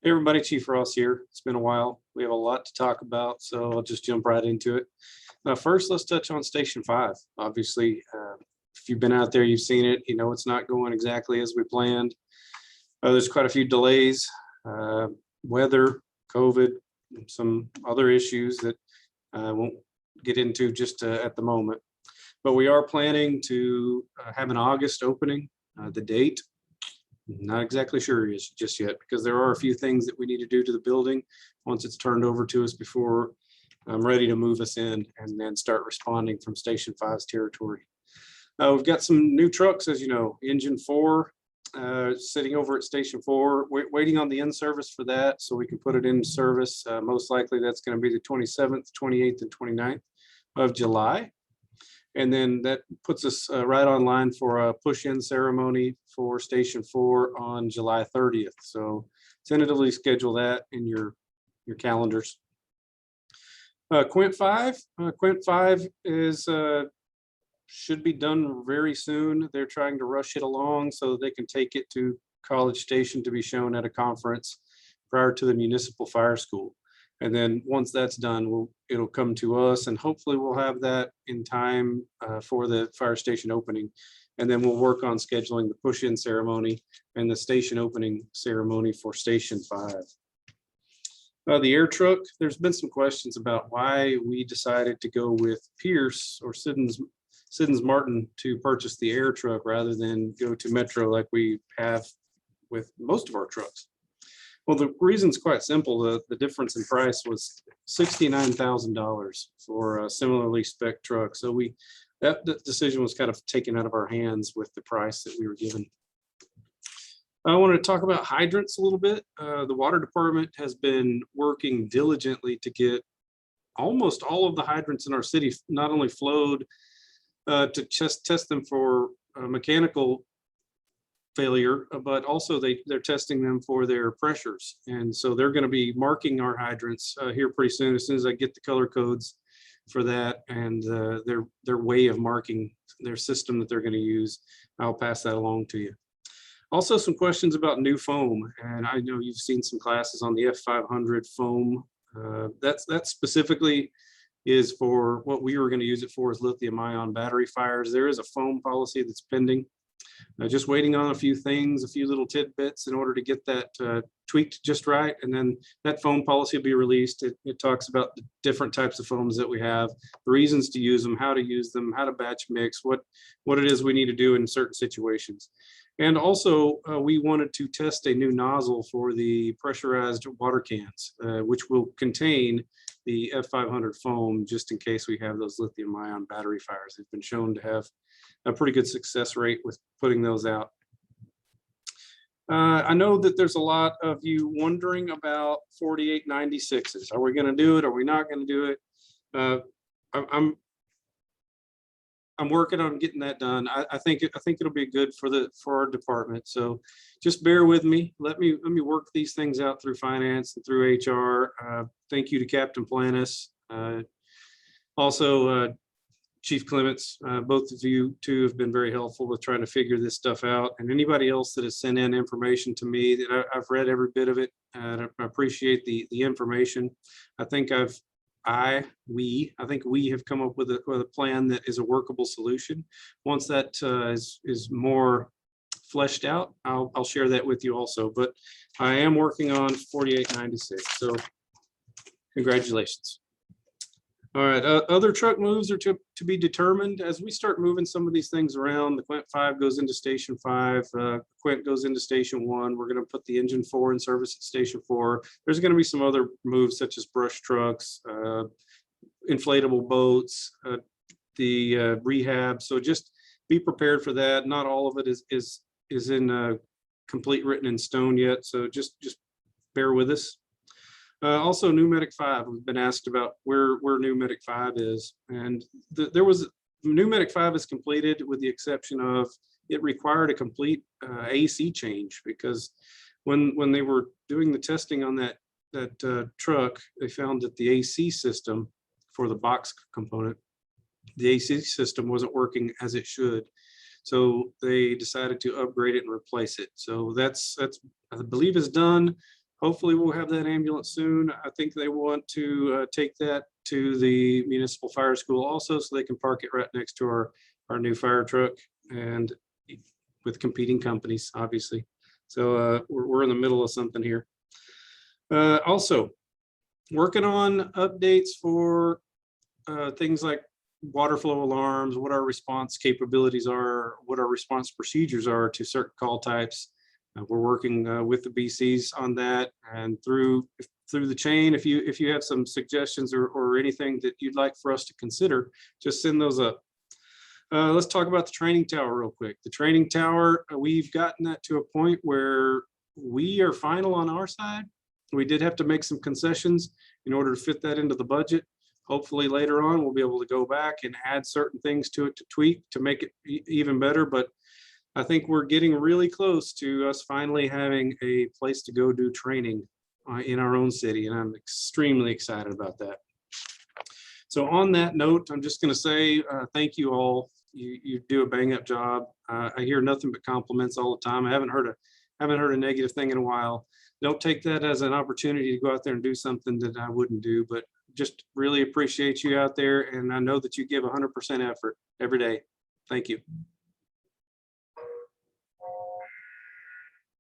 Hey everybody, Chief Ross here. It's been a while. We have a lot to talk about, so I'll just jump right into it. First, let's touch on Station 5. Obviously, if you've been out there, you've seen it. You know it's not going exactly as we planned. There's quite a few delays, weather, COVID, and some other issues that I won't get into just at the moment. But we are planning to have an August opening. The date, not exactly sure is just yet, because there are a few things that we need to do to the building once it's turned over to us before I'm ready to move us in and then start responding from Station 5's territory. We've got some new trucks, as you know, Engine 4 sitting over at Station 4, waiting on the in-service for that so we can put it in service. Most likely that's going to be the 27th, 28th, and 29th of July. And then that puts us right online for a push-in ceremony for Station 4 on July 30th. So tentatively schedule that in your calendars. Quint 5 is should be done very soon. They're trying to rush it along so they can take it to College Station to be shown at a conference prior to the municipal fire school. And then once that's done, it'll come to us, and hopefully we'll have that in time for the fire station opening. And then we'll work on scheduling the push-in ceremony and the station opening ceremony for Station 5. The air truck, there's been some questions about why we decided to go with Pierce or Siddons Martin to purchase the air truck rather than go to Metro like we have with most of our trucks. Well, the reason's quite simple. The difference in price was $69,000 for a similarly spec truck. So that decision was kind of taken out of our hands with the price that we were given. I wanted to talk about hydrants a little bit. The water department has been working diligently to get almost all of the hydrants in our city not only flowed to just test them for mechanical failure, but also they're testing them for their pressures. And so they're going to be marking our hydrants here pretty soon, as soon as I get the color codes for that and their way of marking their system that they're going to use. I'll pass that along to you. Also, some questions about new foam, and I know you've seen some classes on the F500 foam. That specifically is for what we were going to use it for, is lithium-ion battery fires. There is a foam policy that's pending. Just waiting on a few things, a few little tidbits in order to get that tweaked just right. And then that foam policy will be released. It talks about the different types of foams that we have, the reasons to use them, how to use them, how to batch mix, what it is we need to do in certain situations. And also, we wanted to test a new nozzle for the pressurized water cans, which will contain the F500 foam, just in case we have those lithium-ion battery fires. They've been shown to have a pretty good success rate with putting those out. I know that there's a lot of you wondering about 4896s. Are we going to do it? Are we not going to do it? I'm working on getting that done. I think it'll be good for our department. So just bear with me. Let me work these things out through finance and through HR. Thank you to Captain Planis. Also, Chief Clements, both of you two have been very helpful with trying to figure this stuff out. And anybody else that has sent in information to me, that I've read every bit of it, and I appreciate the information. I think we have come up with a plan that is a workable solution. Once that is more fleshed out, I'll share that with you also. But I am working on 4896. So congratulations. All right, other truck moves are to be determined as we start moving some of these things around. The Quint 5 goes into Station 5, Quint goes into Station 1. We're going to put the Engine 4 in service at Station 4. There's going to be some other moves such as brush trucks, inflatable boats, the rehab. So just be prepared for that. Not all of it is in complete written in stone yet. So just bear with us. Also, New Medic 5, we've been asked about where New Medic 5 is. And New Medic 5 is completed, with the exception of it required a complete AC change, because when they were doing the testing on that truck, they found that the AC system for the box component, the AC system wasn't working as it should. So they decided to upgrade it and replace it. So that's I believe is done. hopefully we'll have that ambulance soon. I think they want to take that to the municipal fire school also, so they can park it right next to our new fire truck, and with competing companies, obviously. So we're in the middle of something here. Also, working on updates for things like water flow alarms, what our response capabilities are, what our response procedures are to certain call types. We're working with the BCs on that, and through the chain. If you have some suggestions or anything that you'd like for us to consider, just send those up. Let's talk about the training tower real quick. The training tower, we've gotten that to a point where we are final on our side. We did have to make some concessions in order to fit that into the budget. Hopefully later on, we'll be able to go back and add certain things to it to tweak to make it even better. But I think we're getting really close to us finally having a place to go do training in our own city, and I'm extremely excited about that. So on that note, I'm just going to say thank you all. You do a bang up job. I hear nothing but compliments all the time. I haven't heard a negative thing in a while. Don't take that as an opportunity to go out there and do something that I wouldn't do, but just really appreciate you out there. And I know that you give 100% effort every day. Thank you.